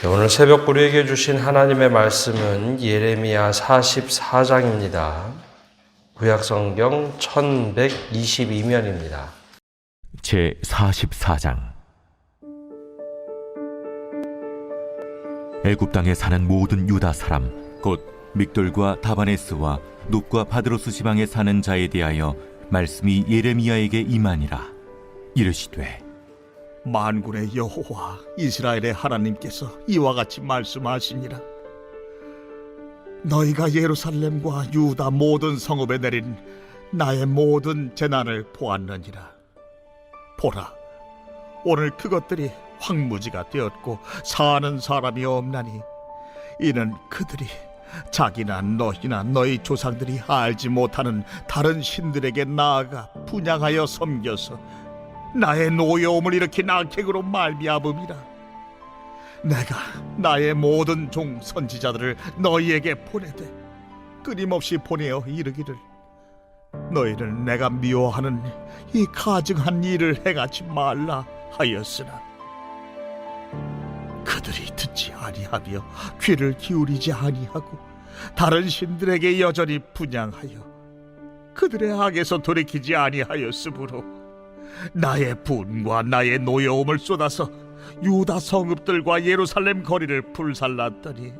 오늘 새벽 우리에게 주신 하나님의 말씀은 예레미야 44장입니다. 구약성경 1122면입니다. 제 44장. 애굽 땅에 사는 모든 유다 사람 곧 믹돌과 다바네스와 눕과 바드로스 지방에 사는 자에 대하여 말씀이 예레미야에게 임하니라. 이르시되 만군의 여호와 이스라엘의 하나님께서 이와 같이 말씀하시니라. 너희가 예루살렘과 유다 모든 성읍에 내린 나의 모든 재난을 보았느니라. 보라, 오늘 그것들이 황무지가 되었고 사는 사람이 없나니 이는 그들이 자기나 너희나 너희 조상들이 알지 못하는 다른 신들에게 나아가 분향하여 섬겨서 나의 노여움을 일으킨 악행으로 말미암음이라. 내가 나의 모든 종 선지자들을 너희에게 보내되 끊임없이 보내어 이르기를 너희는 내가 미워하는 이 가증한 일을 행하지 말라 하였으나 그들이 듣지 아니하며 귀를 기울이지 아니하고 다른 신들에게 여전히 분향하여 그들의 악에서 돌이키지 아니하였으므로 나의 분과 나의 노여움을 쏟아서 유다 성읍들과 예루살렘 거리를 불살랐더니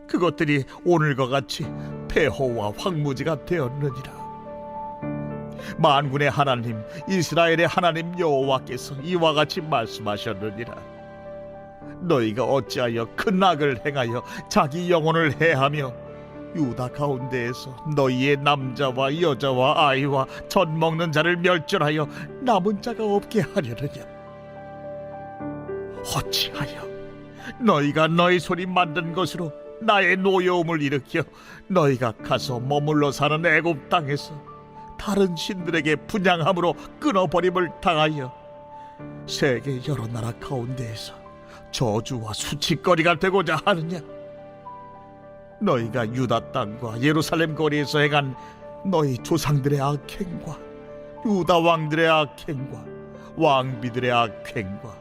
그것들이 오늘과 같이 폐허와 황무지가 되었느니라. 만군의 하나님 이스라엘의 하나님 여호와께서 이와 같이 말씀하셨느니라. 너희가 어찌하여 큰 악을 행하여 자기 영혼을 해하며 유다 가운데에서 너희의 남자와 여자와 아이와 젖 먹는 자를 멸절하여 남은 자가 없게 하려느냐. 어찌하여 너희가 너희 손이 만든 것으로 나의 노여움을 일으켜 너희가 가서 머물러 사는 애굽 땅에서 다른 신들에게 분향함으로 끊어버림을 당하여 세계 여러 나라 가운데에서 저주와 수치거리가 되고자 하느냐. 너희가 유다 땅과 예루살렘 거리에서 행한 너희 조상들의 악행과 유다 왕들의 악행과 왕비들의 악행과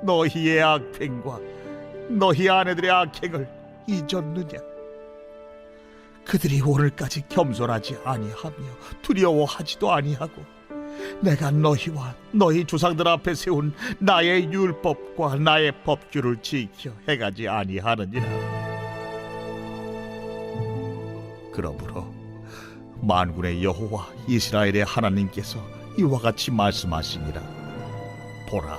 너희의 악행과 너희 아내들의 악행을 잊었느냐. 그들이 오늘까지 겸손하지 아니하며 두려워하지도 아니하고 내가 너희와 너희 조상들 앞에 세운 나의 율법과 나의 법규를 지켜 행하지 아니하느니라. 그러므로 만군의 여호와 이스라엘의 하나님께서 이와 같이 말씀하시니라. 보라,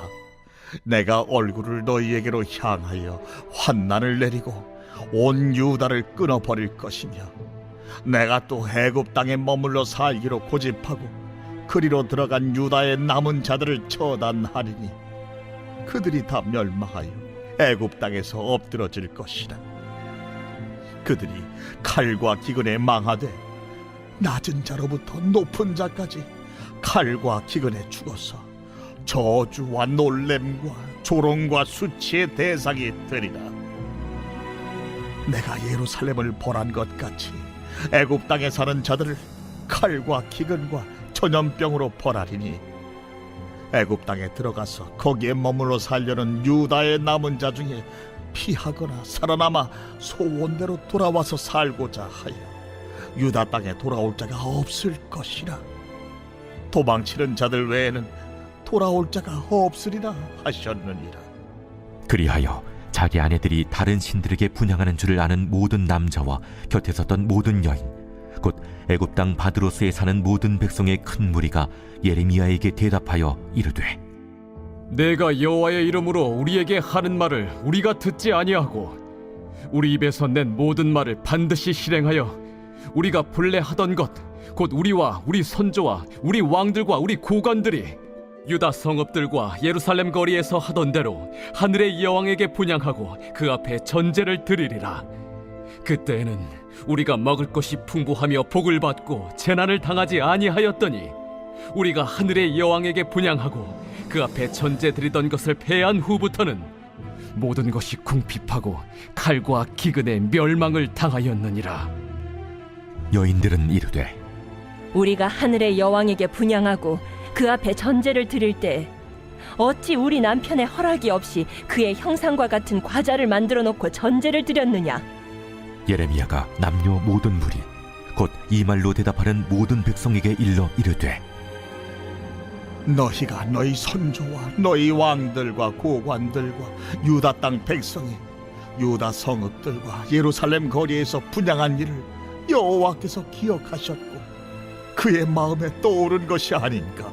내가 얼굴을 너희에게로 향하여 환난을 내리고 온 유다를 끊어버릴 것이며 내가 또 애굽 땅에 머물러 살기로 고집하고 그리로 들어간 유다의 남은 자들을 처단하리니 그들이 다 멸망하여 애굽 땅에서 엎드러질 것이라. 그들이 칼과 기근에 망하되 낮은 자로부터 높은 자까지 칼과 기근에 죽어서 저주와 놀램과 조롱과 수치의 대상이 되리라. 내가 예루살렘을 벌한 것 같이 애굽 땅에 사는 자들을 칼과 기근과 전염병으로 벌하리니 애굽 땅에 들어가서 거기에 머물러 살려는 유다의 남은 자 중에 피하거나 살아남아 소원대로 돌아와서 살고자 하여 유다 땅에 돌아올 자가 없을 것이라. 도망치는 자들 외에는 돌아올 자가 없으리라 하셨느니라. 그리하여 자기 아내들이 다른 신들에게 분향하는 줄을 아는 모든 남자와 곁에 섰던 모든 여인 곧 애굽 땅 바드로스에 사는 모든 백성의 큰 무리가 예레미야에게 대답하여 이르되 내가 여호와의 이름으로 우리에게 하는 말을 우리가 듣지 아니하고 우리 입에서 낸 모든 말을 반드시 실행하여 우리가 본래 하던 것 곧 우리와 우리 선조와 우리 왕들과 우리 고관들이 유다 성읍들과 예루살렘 거리에서 하던 대로 하늘의 여왕에게 분향하고 그 앞에 전제를 드리리라. 그때에는 우리가 먹을 것이 풍부하며 복을 받고 재난을 당하지 아니하였더니 우리가 하늘의 여왕에게 분향하고 그 앞에 전제 드리던 것을 패한 후부터는 모든 것이 궁핍하고 칼과 기근에 멸망을 당하였느니라. 여인들은 이르되 우리가 하늘의 여왕에게 분향하고 그 앞에 전제를 드릴 때 어찌 우리 남편의 허락이 없이 그의 형상과 같은 과자를 만들어 놓고 전제를 드렸느냐? 예레미야가 남녀 모든 무리 곧 이 말로 대답하는 모든 백성에게 일러 이르되 너희가 너희 선조와 너희 왕들과 고관들과 유다 땅 백성이 유다 성읍들과 예루살렘 거리에서 분향한 일을 여호와께서 기억하셨고 그의 마음에 떠오른 것이 아닌가.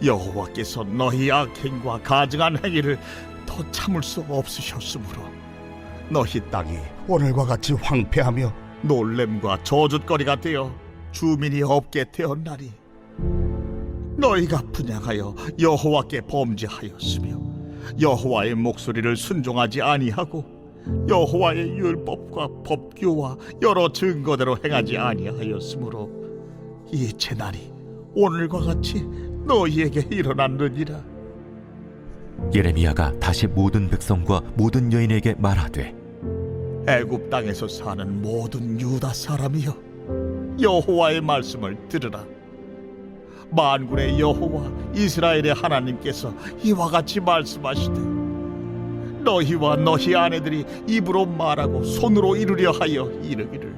여호와께서 너희 악행과 가증한 행위를 더 참을 수 없으셨으므로 너희 땅이 오늘과 같이 황폐하며 놀램과 저주거리가 되어 주민이 없게 되었나니 너희가 분향하여 여호와께 범죄하였으며 여호와의 목소리를 순종하지 아니하고 여호와의 율법과 법규와 여러 증거대로 행하지 아니하였으므로 이 재난이 오늘과 같이 너희에게 일어났느니라. 예레미야가 다시 모든 백성과 모든 여인에게 말하되 애굽 땅에서 사는 모든 유다 사람이여 여호와의 말씀을 들으라. 만군의 여호와 이스라엘의 하나님께서 이와 같이 말씀하시되 너희와 너희 아내들이 입으로 말하고 손으로 이루려 하여 이르기를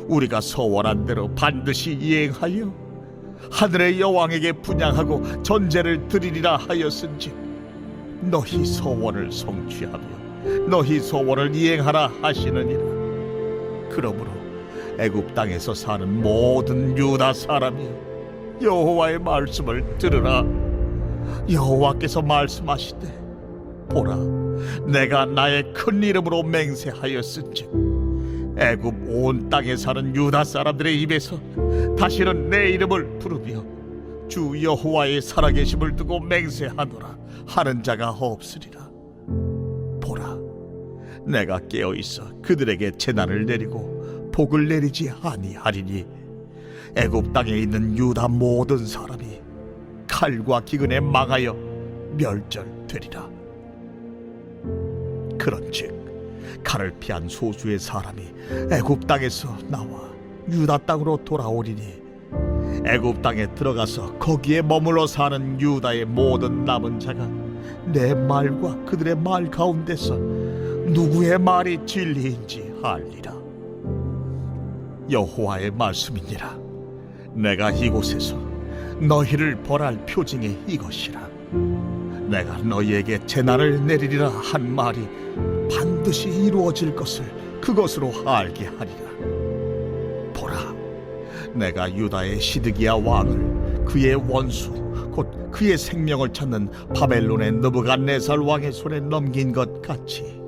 우리가 서원한 대로 반드시 이행하여 하늘의 여왕에게 분향하고 전제를 드리리라 하였은지 너희 서원을 성취하며 너희 소원을 이행하라 하시느니라. 그러므로 애굽 땅에서 사는 모든 유다 사람이 여호와의 말씀을 들으라. 여호와께서 말씀하시되 보라, 내가 나의 큰 이름으로 맹세하였은즉 애굽 온 땅에 사는 유다 사람들의 입에서 다시는 내 이름을 부르며 주 여호와의 살아계심을 두고 맹세하노라 하는 자가 없으리라. 보라, 내가 깨어있어 그들에게 재난을 내리고 복을 내리지 아니하리니 애굽 땅에 있는 유다 모든 사람이 칼과 기근에 망하여 멸절되리라. 그런즉 칼을 피한 소수의 사람이 애굽 땅에서 나와 유다 땅으로 돌아오리니 애굽 땅에 들어가서 거기에 머물러 사는 유다의 모든 남은 자가 내 말과 그들의 말 가운데서 누구의 말이 진리인지 알리라. 여호와의 말씀이니라. 내가 이곳에서 너희를 벌할 표징이 이것이라. 내가 너희에게 재난을 내리리라 한 말이 반드시 이루어질 것을 그것으로 알게 하리라. 보라, 내가 유다의 시드기야 왕을 그의 원수 곧 그의 생명을 찾는 바벨론의 느부갓네살 왕의 손에 넘긴 것 같이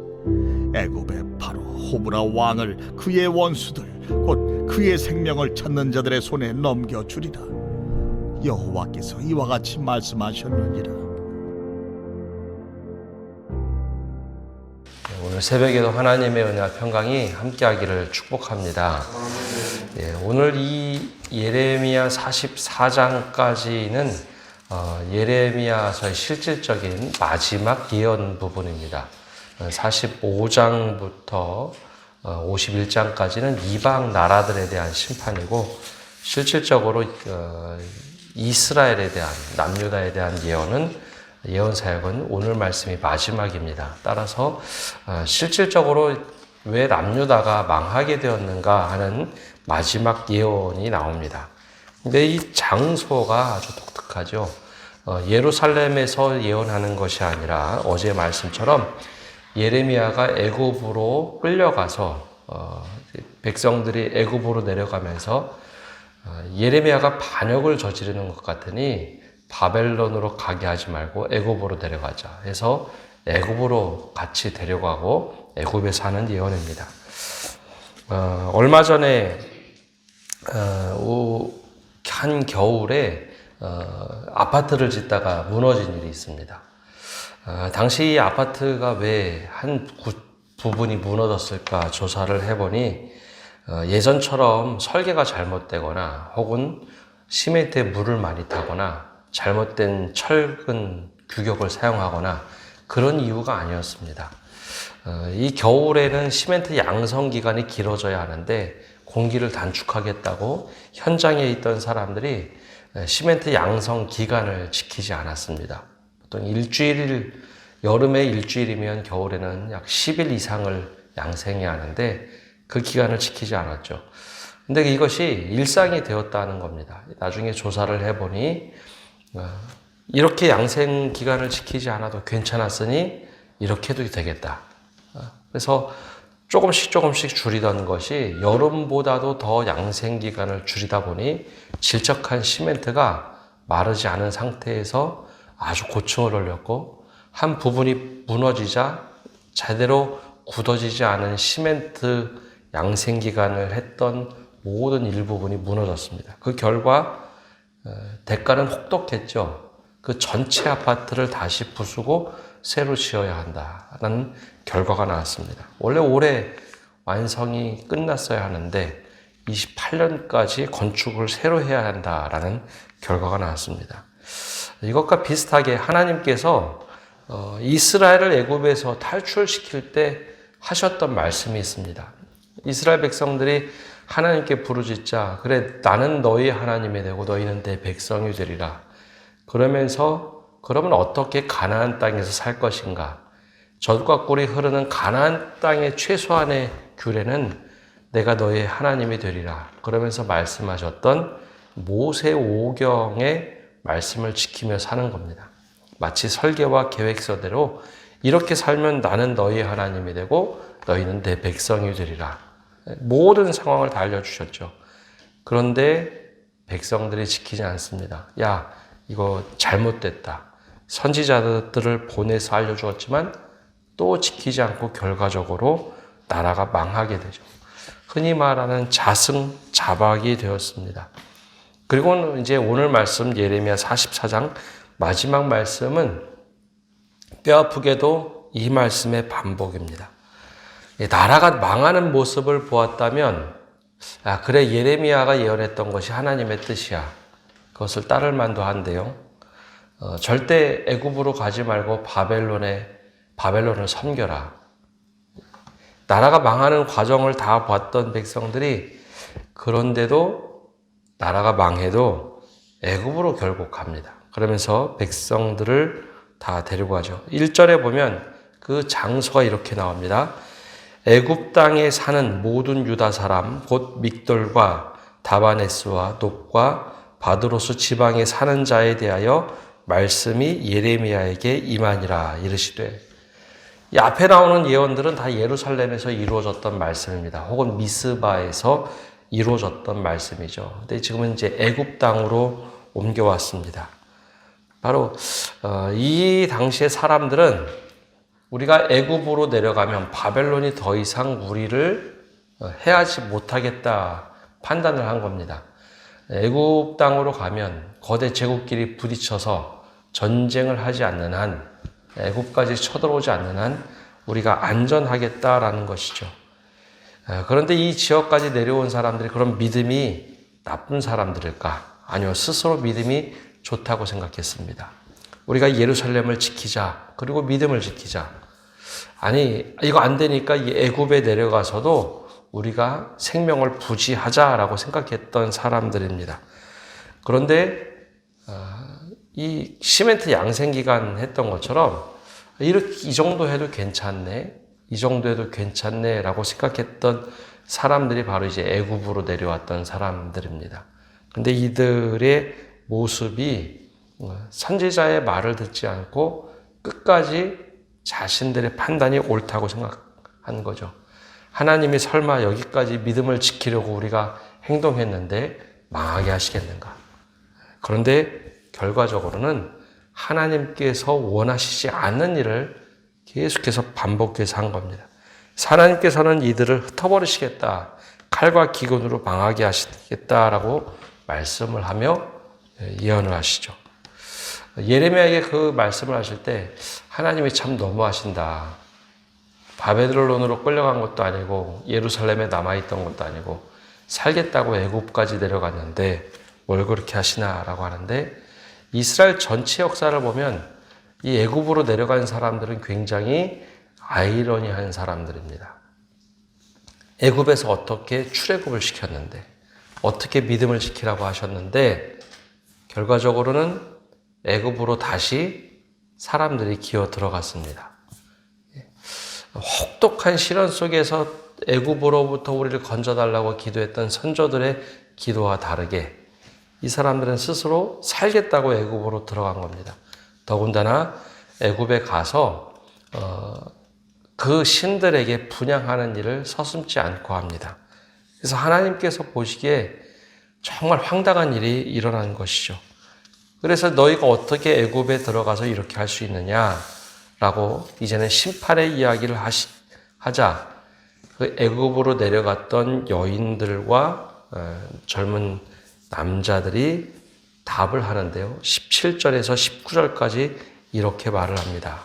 애굽의 바로 호브라 왕을 그의 원수들 곧 그의 생명을 찾는 자들의 손에 넘겨주리라. 여호와께서 이와 같이 말씀하셨느니라. 오늘 새벽에도 하나님의 은혜와 평강이 함께하기를 축복합니다. 오늘 이 예레미야 44장까지는 예레미야서의 실질적인 마지막 예언 부분입니다. 45장부터 51장까지는 이방 나라들에 대한 심판이고 실질적으로 이스라엘에 대한 남유다에 대한 예언 사역은 오늘 말씀이 마지막입니다. 따라서 실질적으로 왜 남유다가 망하게 되었는가 하는 마지막 예언이 나옵니다. 근데 이 장소가 아주 독특하죠. 예루살렘에서 예언하는 것이 아니라 어제 말씀처럼 예레미야가 애굽으로 끌려가서 백성들이 애굽으로 내려가면서 예레미야가 반역을 저지르는 것 같으니 바벨론으로 가게 하지 말고 애굽으로 데려가자 해서 애굽으로 같이 데려가고 애굽에 사는 예언입니다. 얼마 전에 한 겨울에 아파트를 짓다가 무너진 일이 있습니다. 당시 이 아파트가 왜 한 부분이 무너졌을까 조사를 해보니 예전처럼 설계가 잘못되거나 혹은 시멘트에 물을 많이 타거나 잘못된 철근 규격을 사용하거나 그런 이유가 아니었습니다. 이 겨울에는 시멘트 양성 기간이 길어져야 하는데 공기를 단축하겠다고 현장에 있던 사람들이 시멘트 양성 기간을 지키지 않았습니다. 보통 일주일, 여름에 일주일이면 겨울에는 약 10일 이상을 양생해야 하는데 그 기간을 지키지 않았죠. 근데 이것이 일상이 되었다는 겁니다. 나중에 조사를 해보니 이렇게 양생 기간을 지키지 않아도 괜찮았으니 이렇게 해도 되겠다. 그래서 조금씩 줄이던 것이 여름보다도 더 양생 기간을 줄이다 보니 질척한 시멘트가 마르지 않은 상태에서 아주 고충을 올렸고 한 부분이 무너지자 제대로 굳어지지 않은 시멘트 양생 기간을 했던 모든 일부분이 무너졌습니다. 그 결과 대가는 혹독했죠. 그 전체 아파트를 다시 부수고 새로 지어야 한다라는 결과가 나왔습니다. 원래 올해 완성이 끝났어야 하는데 28년까지 건축을 새로 해야 한다라는 결과가 나왔습니다. 이것과 비슷하게 하나님께서 이스라엘을 애굽에서 탈출시킬 때 하셨던 말씀이 있습니다. 이스라엘 백성들이 하나님께 부르짖자 그래 나는 너희 하나님이 되고 너희는 내 백성이 되리라. 그러면서 그러면 어떻게 가나안 땅에서 살 것인가? 젖과 꿀이 흐르는 가나안 땅의 최소한의 규례는 내가 너의 하나님이 되리라. 그러면서 말씀하셨던 모세오경의 말씀을 지키며 사는 겁니다. 마치 설계와 계획서대로 이렇게 살면 나는 너희 하나님이 되고 너희는 내 백성이 되리라. 모든 상황을 다 알려주셨죠. 그런데 백성들이 지키지 않습니다. 야, 이거 잘못됐다. 선지자들을 보내서 알려주었지만 또 지키지 않고 결과적으로 나라가 망하게 되죠. 흔히 말하는 자승자박이 되었습니다. 그리고 이제 오늘 말씀 예레미야 44장 마지막 말씀은 뼈아프게도 이 말씀의 반복입니다. 나라가 망하는 모습을 보았다면 그래 예레미야가 예언했던 것이 하나님의 뜻이야. 그것을 따를 만도 한데요. 절대 애굽으로 가지 말고 바벨론을 섬겨라. 나라가 망하는 과정을 다 봤던 백성들이 그런데도 나라가 망해도 애굽으로 결국 갑니다. 그러면서 백성들을 다 데리고 가죠. 1절에 보면 그 장소가 이렇게 나옵니다. 애굽 땅에 사는 모든 유다 사람 곧 믹돌과 다바네스와 높과 바드로스 지방에 사는 자에 대하여 말씀이 예레미야에게 임하니라 이르시되 이 앞에 나오는 예언들은 다 예루살렘에서 이루어졌던 말씀입니다. 혹은 미스바에서 이루어졌던 말씀이죠. 근데 지금은 이제 애굽 땅으로 옮겨왔습니다. 바로 이 당시의 사람들은 우리가 애굽으로 내려가면 바벨론이 더 이상 우리를 해하지 못하겠다 판단을 한 겁니다. 애굽 땅으로 가면 거대 제국끼리 부딪혀서 전쟁을 하지 않는 한, 애굽까지 쳐들어오지 않는 한 우리가 안전하겠다라는 것이죠. 그런데 이 지역까지 내려온 사람들이 그런 믿음이 나쁜 사람들일까? 아니요, 스스로 믿음이 좋다고 생각했습니다. 우리가 예루살렘을 지키자, 그리고 믿음을 지키자. 아니, 이거 안 되니까 이 애굽에 내려가서도 우리가 생명을 부지하자라고 생각했던 사람들입니다. 그런데 이 시멘트 양생기간 했던 것처럼 이 정도 해도 괜찮네, 이 정도 해도 괜찮네라고 생각했던 사람들이 바로 이제 애굽으로 내려왔던 사람들입니다. 근데 이들의 모습이 선지자의 말을 듣지 않고 끝까지 자신들의 판단이 옳다고 생각한 거죠. 하나님이 설마 여기까지 믿음을 지키려고 우리가 행동했는데 망하게 하시겠는가? 그런데 결과적으로는 하나님께서 원하시지 않는 일을 계속해서 반복해서 한 겁니다. 하나님께서는 이들을 흩어버리시겠다, 칼과 기근으로 망하게 하시겠다라고 말씀을 하며 예언을 하시죠. 예레미야에게 그 말씀을 하실 때 하나님이 참 너무하신다. 바벨론으로 끌려간 것도 아니고 예루살렘에 남아있던 것도 아니고 살겠다고 애굽까지 내려갔는데 뭘 그렇게 하시나라고 하는데, 이스라엘 전체 역사를 보면 이 애굽으로 내려간 사람들은 굉장히 아이러니한 사람들입니다. 애굽에서 어떻게 출애굽을 시켰는데, 어떻게 믿음을 지키라고 하셨는데 결과적으로는 애굽으로 다시 사람들이 기어 들어갔습니다. 혹독한 시련 속에서 애굽으로부터 우리를 건져달라고 기도했던 선조들의 기도와 다르게 이 사람들은 스스로 살겠다고 애굽으로 들어간 겁니다. 더군다나 애굽에 가서 그 신들에게 분향하는 일을 서슴지 않고 합니다. 그래서 하나님께서 보시기에 정말 황당한 일이 일어난 것이죠. 그래서 너희가 어떻게 애굽에 들어가서 이렇게 할 수 있느냐라고 이제는 심판의 이야기를 하자 그 애굽으로 내려갔던 여인들과 젊은 남자들이 답을 하는데요. 17절에서 19절까지 이렇게 말을 합니다.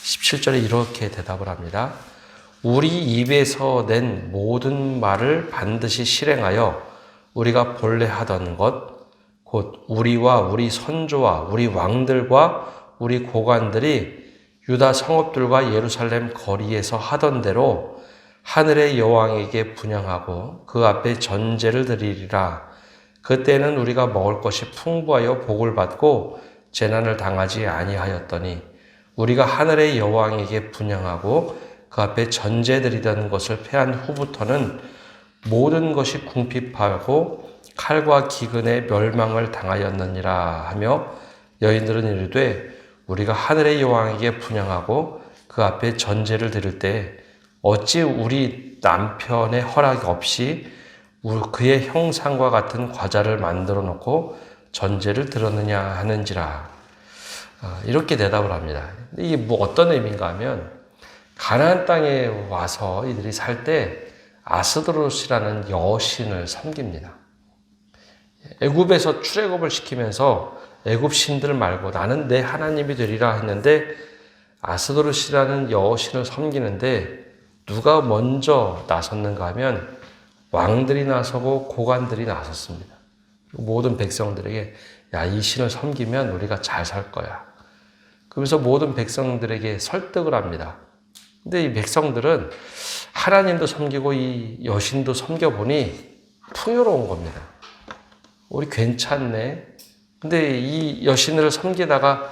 17절에 이렇게 대답을 합니다. 우리 입에서 낸 모든 말을 반드시 실행하여 우리가 본래 하던 것, 곧 우리와 우리 선조와 우리 왕들과 우리 고관들이 유다 성읍들과 예루살렘 거리에서 하던 대로 하늘의 여왕에게 분향하고 그 앞에 전제를 드리리라. 그때는 우리가 먹을 것이 풍부하여 복을 받고 재난을 당하지 아니하였더니 우리가 하늘의 여왕에게 분향하고 그 앞에 전제 드리던 것을 패한 후부터는 모든 것이 궁핍하고 칼과 기근의 멸망을 당하였느니라 하며 여인들은 이르되 우리가 하늘의 여왕에게 분향하고 그 앞에 전제를 드릴 때 어찌 우리 남편의 허락 없이 그의 형상과 같은 과자를 만들어 놓고 전제를 들었느냐 하는지라. 이렇게 대답을 합니다. 이게 뭐 어떤 의미인가 하면 가나안 땅에 와서 이들이 살 때 아스드롯이라는 여신을 섬깁니다. 애굽에서 출애굽을 시키면서 애굽 신들 말고 나는 내 하나님이 되리라 했는데 아스드롯이라는 여신을 섬기는데 누가 먼저 나섰는가 하면 왕들이 나서고 고관들이 나섰습니다. 모든 백성들에게 야, 이 신을 섬기면 우리가 잘 살 거야. 그러면서 모든 백성들에게 설득을 합니다. 근데 이 백성들은 하나님도 섬기고 이 여신도 섬겨보니 풍요로운 겁니다. 우리 괜찮네. 근데 이 여신을 섬기다가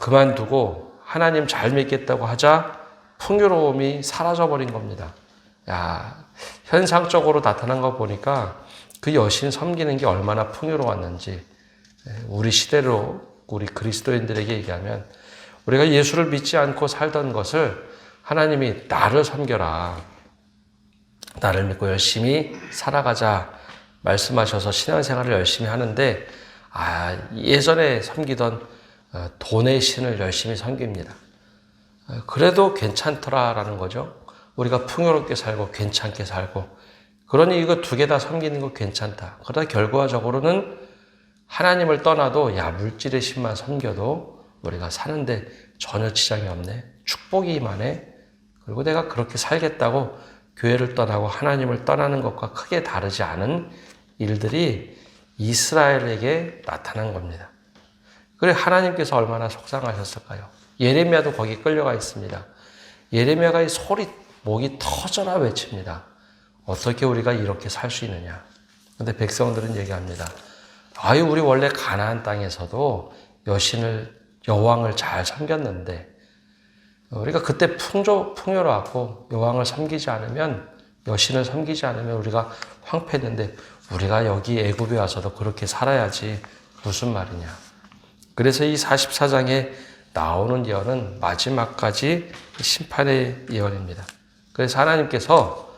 그만두고 하나님 잘 믿겠다고 하자 풍요로움이 사라져버린 겁니다. 야, 현상적으로 나타난 거 보니까 그 여신 섬기는 게 얼마나 풍요로웠는지 우리 시대로 우리 그리스도인들에게 얘기하면 우리가 예수를 믿지 않고 살던 것을 하나님이 나를 섬겨라. 나를 믿고 열심히 살아가자 말씀하셔서 신앙생활을 열심히 하는데 예전에 섬기던 돈의 신을 열심히 섬깁니다. 그래도 괜찮더라라는 거죠. 우리가 풍요롭게 살고 괜찮게 살고 그러니 이거 두 개 다 섬기는 거 괜찮다. 그러다 결과적으로는 하나님을 떠나도 야 물질의 신만 섬겨도 우리가 사는데 전혀 지장이 없네. 축복이 임하네. 그리고 내가 그렇게 살겠다고 교회를 떠나고 하나님을 떠나는 것과 크게 다르지 않은 일들이 이스라엘에게 나타난 겁니다. 그래 하나님께서 얼마나 속상하셨을까요? 예레미야도 거기 끌려가 있습니다. 예레미야가 이 소리 목이 터져라 외칩니다. 어떻게 우리가 이렇게 살 수 있느냐? 근데 백성들은 얘기합니다. 아유 우리 원래 가나안 땅에서도 여왕을 잘 섬겼는데 우리가 그때 풍요로웠고 여왕을 섬기지 않으면 여신을 섬기지 않으면 우리가 황폐했는데 우리가 여기 애굽에 와서도 그렇게 살아야지 무슨 말이냐. 그래서 이 44장에 나오는 예언은 마지막까지 심판의 예언입니다. 그래서 하나님께서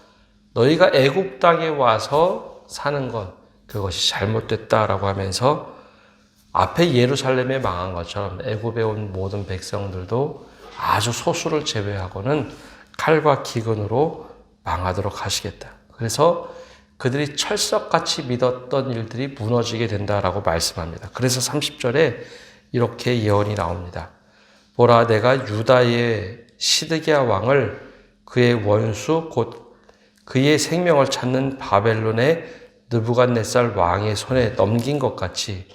너희가 애굽 땅에 와서 사는 것 그것이 잘못됐다라고 하면서 앞에 예루살렘에 망한 것처럼 애굽에 온 모든 백성들도 아주 소수를 제외하고는 칼과 기근으로 망하도록 하시겠다. 그래서 그들이 철석같이 믿었던 일들이 무너지게 된다라고 말씀합니다. 그래서 30절에 이렇게 예언이 나옵니다. 보라 내가 유다의 시드기야 왕을 그의 원수 곧 그의 생명을 찾는 바벨론의 느부갓네살 왕의 손에 넘긴 것 같이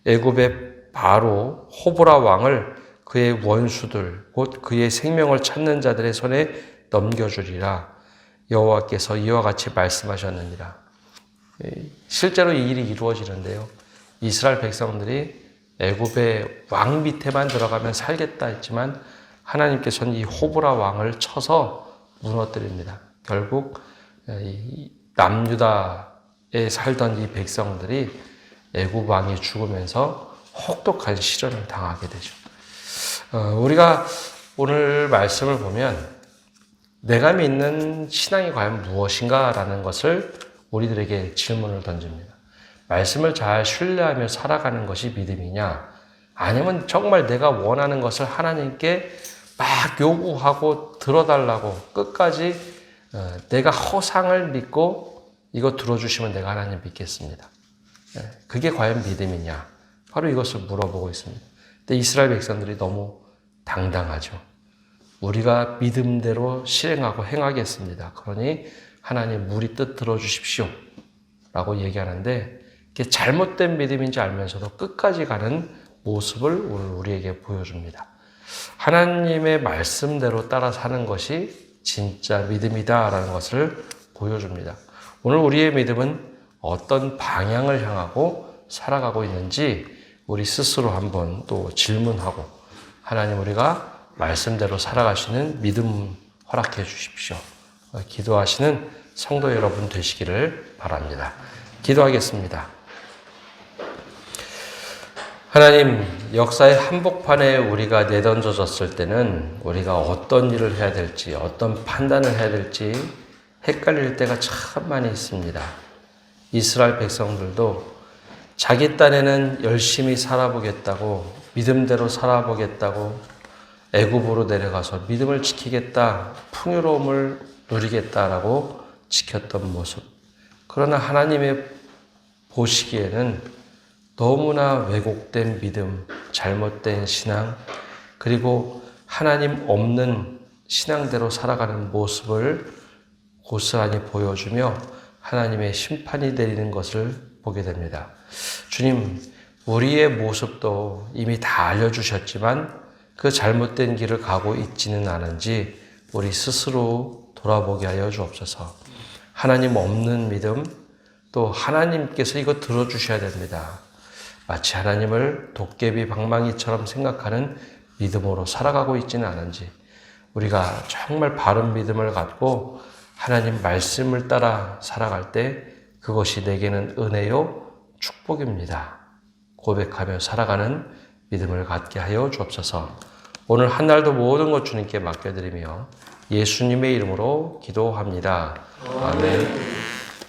애굽의 바로 호보라 왕을 그의 원수들 곧 그의 생명을 찾는 자들의 손에 넘겨주리라. 여호와께서 이와 같이 말씀하셨느니라. 실제로 이 일이 이루어지는데요. 이스라엘 백성들이 애굽의 왕 밑에만 들어가면 살겠다 했지만 하나님께서는 이 호브라 왕을 쳐서 무너뜨립니다. 결국 이 남유다에 살던 이 백성들이 애굽 왕이 죽으면서 혹독한 시련을 당하게 되죠. 우리가 오늘 말씀을 보면 내가 믿는 신앙이 과연 무엇인가라는 것을 우리들에게 질문을 던집니다. 말씀을 잘 신뢰하며 살아가는 것이 믿음이냐? 아니면 정말 내가 원하는 것을 하나님께 막 요구하고 들어달라고 끝까지 내가 허상을 믿고 이거 들어주시면 내가 하나님 믿겠습니다. 그게 과연 믿음이냐? 바로 이것을 물어보고 있습니다. 근데 이스라엘 백성들이 너무 당당하죠. 우리가 믿음대로 실행하고 행하겠습니다. 그러니 하나님 우리 뜻 들어주십시오 라고 얘기하는데 이게 잘못된 믿음인지 알면서도 끝까지 가는 모습을 오늘 우리에게 보여줍니다. 하나님의 말씀대로 따라 사는 것이 진짜 믿음이다라는 것을 보여줍니다. 오늘 우리의 믿음은 어떤 방향을 향하고 살아가고 있는지 우리 스스로 한번 또 질문하고 하나님 우리가 말씀대로 살아갈 수 있는 믿음 허락해 주십시오. 기도하시는 성도 여러분 되시기를 바랍니다. 기도하겠습니다. 하나님, 역사의 한복판에 우리가 내던져졌을 때는 우리가 어떤 일을 해야 될지, 어떤 판단을 해야 될지 헷갈릴 때가 참 많이 있습니다. 이스라엘 백성들도 자기 딴에는 열심히 살아보겠다고, 믿음대로 살아보겠다고 애굽으로 내려가서 믿음을 지키겠다, 풍요로움을 누리겠다라고 지켰던 모습. 그러나 하나님의 보시기에는 너무나 왜곡된 믿음, 잘못된 신앙, 그리고 하나님 없는 신앙대로 살아가는 모습을 고스란히 보여주며 하나님의 심판이 내리는 것을 보게 됩니다. 주님, 우리의 모습도 이미 다 알려주셨지만 그 잘못된 길을 가고 있지는 않은지 우리 스스로 돌아보게 하여 주옵소서. 하나님 없는 믿음, 또 하나님께서 이거 들어주셔야 됩니다. 마치 하나님을 도깨비 방망이처럼 생각하는 믿음으로 살아가고 있지는 않은지 우리가 정말 바른 믿음을 갖고 하나님 말씀을 따라 살아갈 때 그것이 내게는 은혜요 축복입니다. 고백하며 살아가는 믿음을 갖게 하여 주옵소서. 오늘 한 날도 모든 것 주님께 맡겨드리며 예수님의 이름으로 기도합니다. 아멘.